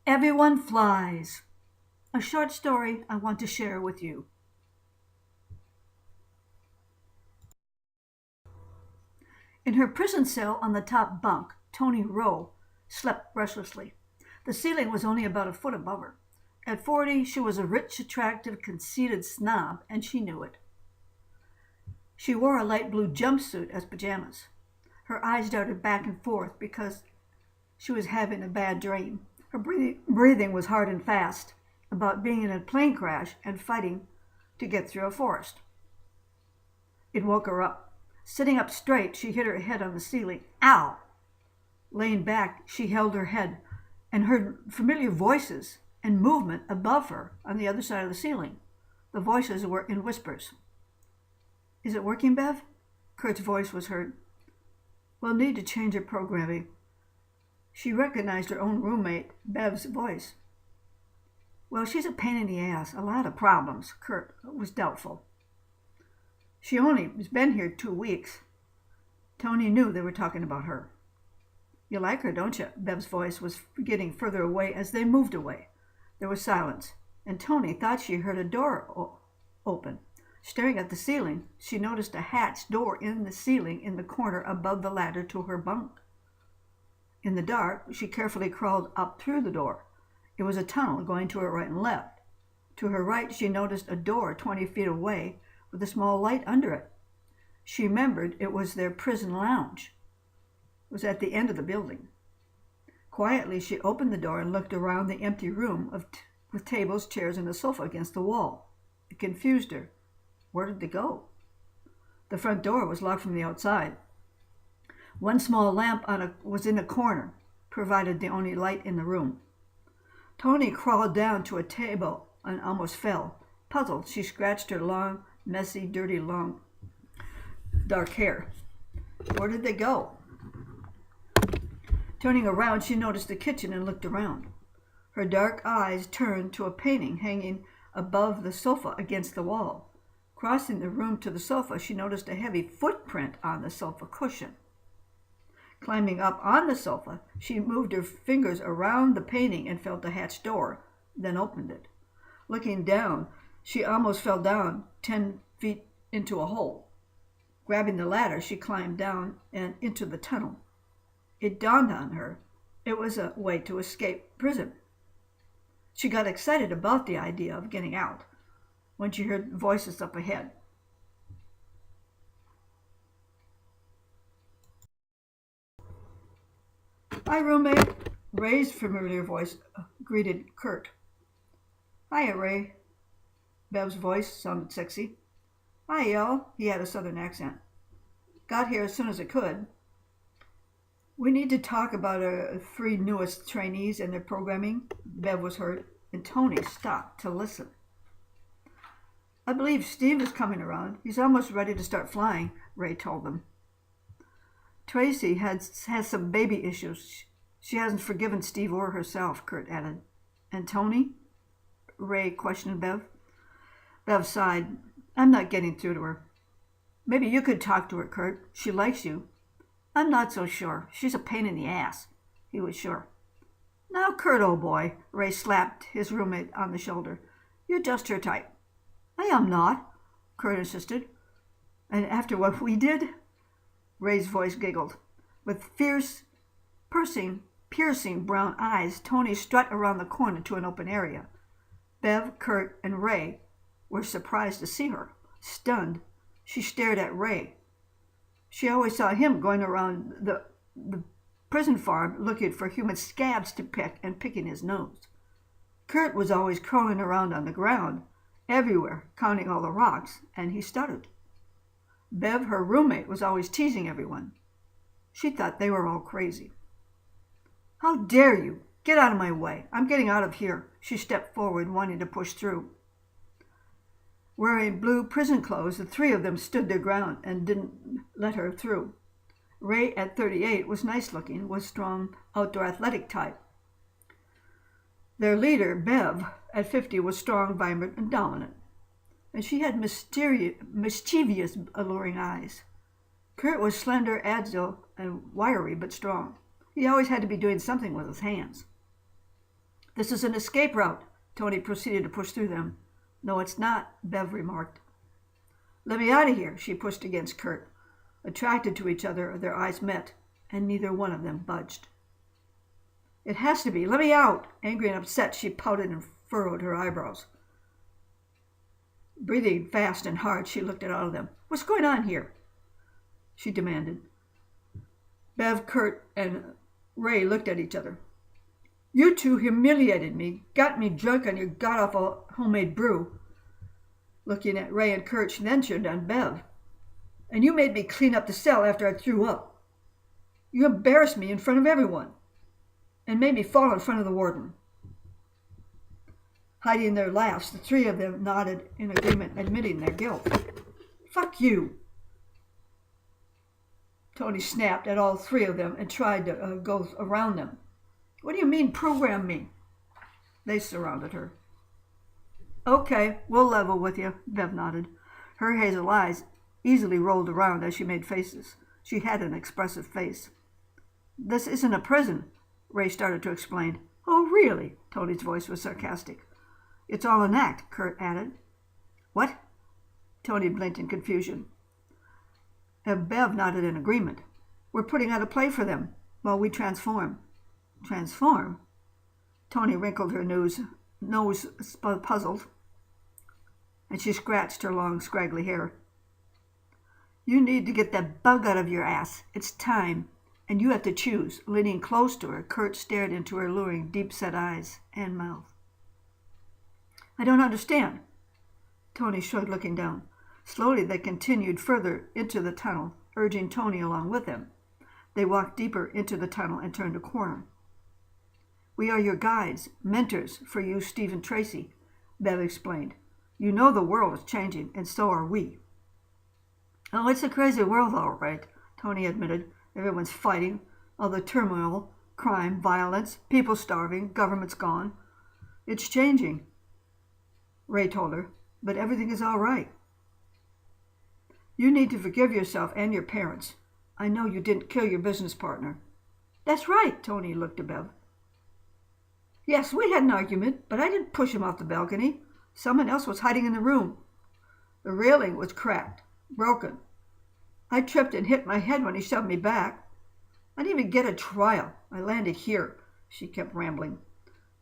Everyone Flies, a short story I want to share with you. In her prison cell on the top bunk, Toni Loren slept restlessly. The ceiling was only about a foot above her. At 40, she was a rich, attractive, conceited snob, and she knew it. She wore a light blue jumpsuit as pajamas. Her eyes darted back and forth because she was having a bad dream. Her breathing was hard and fast, about being in a plane crash and fighting to get through a forest. It woke her up. Sitting up straight, she hit her head on the ceiling. Ow! Laying back, she held her head and heard familiar voices and movement above her on the other side of the ceiling. The voices were in whispers. Is it working, Bev? Kurt's voice was heard. We'll need to change your programming. She recognized her own roommate, Bev's voice. Well, she's a pain in the ass. A lot of problems. Kurt was doubtful. She only has been here 2 weeks. Toni knew they were talking about her. You like her, don't you? Bev's voice was getting further away as they moved away. There was silence, and Toni thought she heard a door open. Staring at the ceiling, she noticed a hatched door in the ceiling in the corner above the ladder to her bunk. In the dark, she carefully crawled up through the door. It was a tunnel going to her right and left. To her right, she noticed a door 20 feet away with a small light under it. She remembered it was their prison lounge. It was at the end of the building. Quietly, she opened the door and looked around the empty room with tables, chairs, and a sofa against the wall. It confused her. Where did they go? The front door was locked from the outside. One small lamp was in a corner, provided the only light in the room. Toni crawled down to a table and almost fell. Puzzled, she scratched her long, messy, dirty, dark hair. Where did they go? Turning around, she noticed the kitchen and looked around. Her dark eyes turned to a painting hanging above the sofa against the wall. Crossing the room to the sofa, she noticed a heavy footprint on the sofa cushion. Climbing up on the sofa, she moved her fingers around the painting and felt a hatched door, then opened it. Looking down, she almost fell down 10 feet into a hole. Grabbing the ladder, she climbed down and into the tunnel. It dawned on her it was a way to escape prison. She got excited about the idea of getting out when she heard voices up ahead. Hi, roommate. Ray's familiar voice greeted Kurt. Hiya, Ray. Bev's voice sounded sexy. Hi, y'all. He had a southern accent. Got here as soon as I could. We need to talk about our 3 newest trainees and their programming. Bev was heard, and Toni stopped to listen. I believe Steve is coming around. He's almost ready to start flying, Ray told them. Tracy has some baby issues. She hasn't forgiven Steve or herself, Kurt added. And Toni? Ray questioned Bev. Bev sighed. I'm not getting through to her. Maybe you could talk to her, Kurt. She likes you. I'm not so sure. She's a pain in the ass. He was sure. Now, Kurt, old boy, Ray slapped his roommate on the shoulder. You're just her type. I am not, Kurt insisted. And after what we did? Ray's voice giggled. With fierce, piercing brown eyes, Toni strutted around the corner to an open area. Bev, Kurt, and Ray were surprised to see her. Stunned, she stared at Ray. She always saw him going around the prison farm looking for human scabs to pick and picking his nose. Kurt was always crawling around on the ground, everywhere, counting all the rocks, and he stuttered. Bev, her roommate, was always teasing everyone. She thought they were all crazy. How dare you? Get out of my way. I'm getting out of here. She stepped forward, wanting to push through. Wearing blue prison clothes, the 3 of them stood their ground and didn't let her through. Ray, at 38, was nice-looking, was strong, outdoor athletic type. Their leader, Bev, at 50, was strong, vibrant, and dominant. And she had mischievous, alluring eyes. Kurt was slender, agile, and wiry, but strong. He always had to be doing something with his hands. This is an escape route. Toni proceeded to push through them. No, it's not, Bev remarked. Let me out of here, she pushed against Kurt. Attracted to each other, their eyes met, and neither one of them budged. It has to be. Let me out. Angry and upset, she pouted and furrowed her eyebrows. Breathing fast and hard, she looked at all of them. What's going on here? She demanded. Bev, Kurt, and Ray looked at each other. You two humiliated me, got me drunk on your god-awful homemade brew. Looking at Ray and Kurt, she then turned on Bev. And you made me clean up the cell after I threw up. You embarrassed me in front of everyone and made me fall in front of the warden. Hiding their laughs, the three of them nodded in agreement, admitting their guilt. Fuck you. Toni snapped at all three of them and tried to go around them. What do you mean, program me? They surrounded her. Okay, we'll level with you, Bev nodded. Her hazel eyes easily rolled around as she made faces. She had an expressive face. This isn't a prison, Ray started to explain. Oh, really? Toni's voice was sarcastic. It's all an act, Kurt added. What? Toni blinked in confusion. Bev nodded in agreement. We're putting out a play for them while we transform. Transform? Toni wrinkled her nose puzzled, and she scratched her long, scraggly hair. You need to get that bug out of your ass. It's time, and you have to choose. Leaning close to her, Kurt stared into her luring, deep-set eyes and mouth. I don't understand. Toni shrugged, looking down. Slowly they continued further into the tunnel, urging Toni along with them. They walked deeper into the tunnel and turned a corner. We are your guides, mentors for you, Stephen Tracy, Bev explained. You know the world is changing, and so are we. Oh, it's a crazy world, all right, Toni admitted. Everyone's fighting, all the turmoil, crime, violence, people starving, government's gone. It's changing, Ray told her, but everything is all right. You need to forgive yourself and your parents. I know you didn't kill your business partner. That's right, Toni looked at Bev. Yes, we had an argument, but I didn't push him off the balcony. Someone else was hiding in the room. The railing was cracked, broken. I tripped and hit my head when he shoved me back. I didn't even get a trial. I landed here, she kept rambling.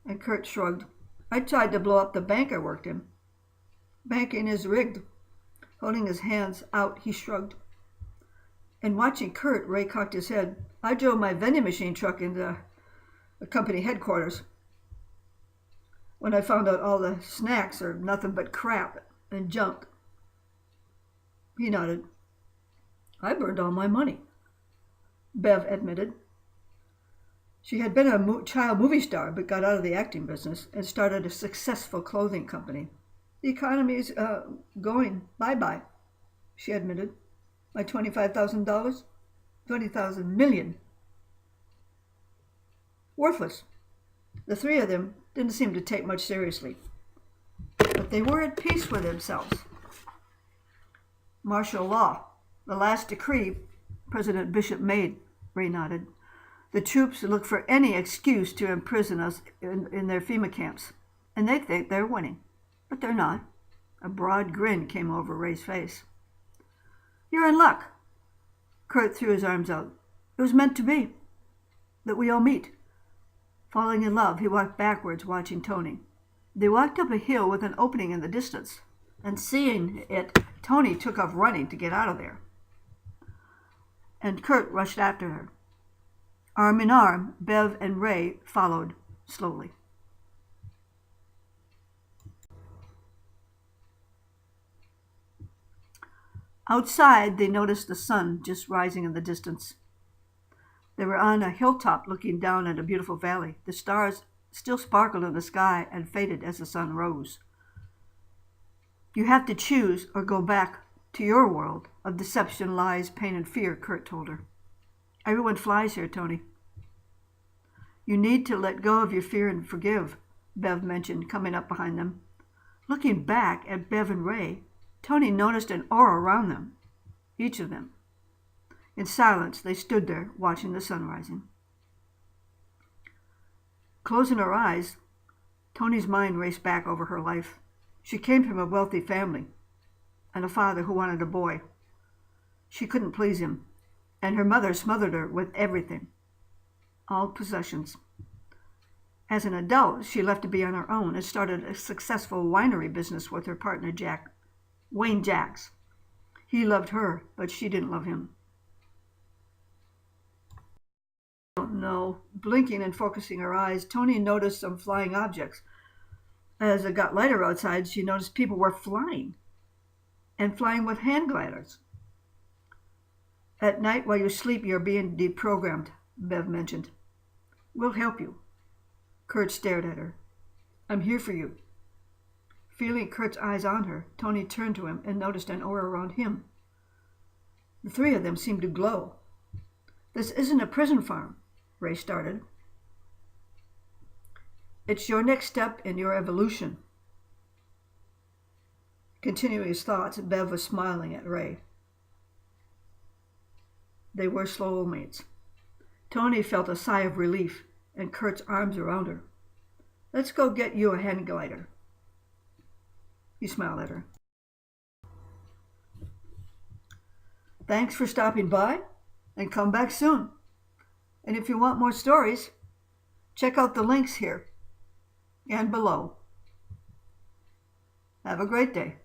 And Kurt shrugged. I tried to blow up the bank I worked in. Banking is rigged. Holding his hands out, he shrugged. And watching Kurt, Ray cocked his head. I drove my vending machine truck into the company headquarters. When I found out all the snacks are nothing but crap and junk. He nodded. I burned all my money, Bev admitted. She had been a child movie star but got out of the acting business and started a successful clothing company. The economy's going bye-bye, she admitted. My $25,000? 20,000 million. Worthless. The three of them didn't seem to take much seriously, but they were at peace with themselves. Martial law, the last decree President Bishop made, Ray nodded. The troops look for any excuse to imprison us in their FEMA camps, and they think they're winning, but they're not. A broad grin came over Ray's face. You're in luck. Kurt threw his arms out. It was meant to be, that we all meet. Falling in love, he walked backwards, watching Toni. They walked up a hill with an opening in the distance, and seeing it, Toni took off running to get out of there. And Kurt rushed after her. Arm in arm, Bev and Ray followed slowly. Outside, they noticed the sun just rising in the distance. They were on a hilltop looking down at a beautiful valley. The stars still sparkled in the sky and faded as the sun rose. You have to choose or go back to your world of deception, lies, pain, and fear, Kurt told her. Everyone flies here, Toni. You need to let go of your fear and forgive, Bev mentioned, coming up behind them. Looking back at Bev and Ray, Toni noticed an aura around them, each of them. In silence, they stood there, watching the sun rising. Closing her eyes, Toni's mind raced back over her life. She came from a wealthy family and a father who wanted a boy. She couldn't please him, and her mother smothered her with everything, all possessions. As an adult, she left to be on her own and started a successful winery business with her partner Wayne Jacks. He loved her, but she didn't love him. No. Blinking and focusing her eyes, Toni noticed some flying objects. As it got lighter outside, she noticed people were flying, and flying with hand gliders. At night while you sleep, you're being deprogrammed, Bev mentioned. We'll help you. Kurt stared at her. I'm here for you. Feeling Kurt's eyes on her, Toni turned to him and noticed an aura around him. The three of them seemed to glow. This isn't a prison farm, Ray started. It's your next step in your evolution. Continuing his thoughts, Bev was smiling at Ray. They were soulmates. Toni felt a sigh of relief and Kurt's arms around her. Let's go get you a hand glider. He smiled at her. Thanks for stopping by, and come back soon. And if you want more stories, check out the links here and below. Have a great day.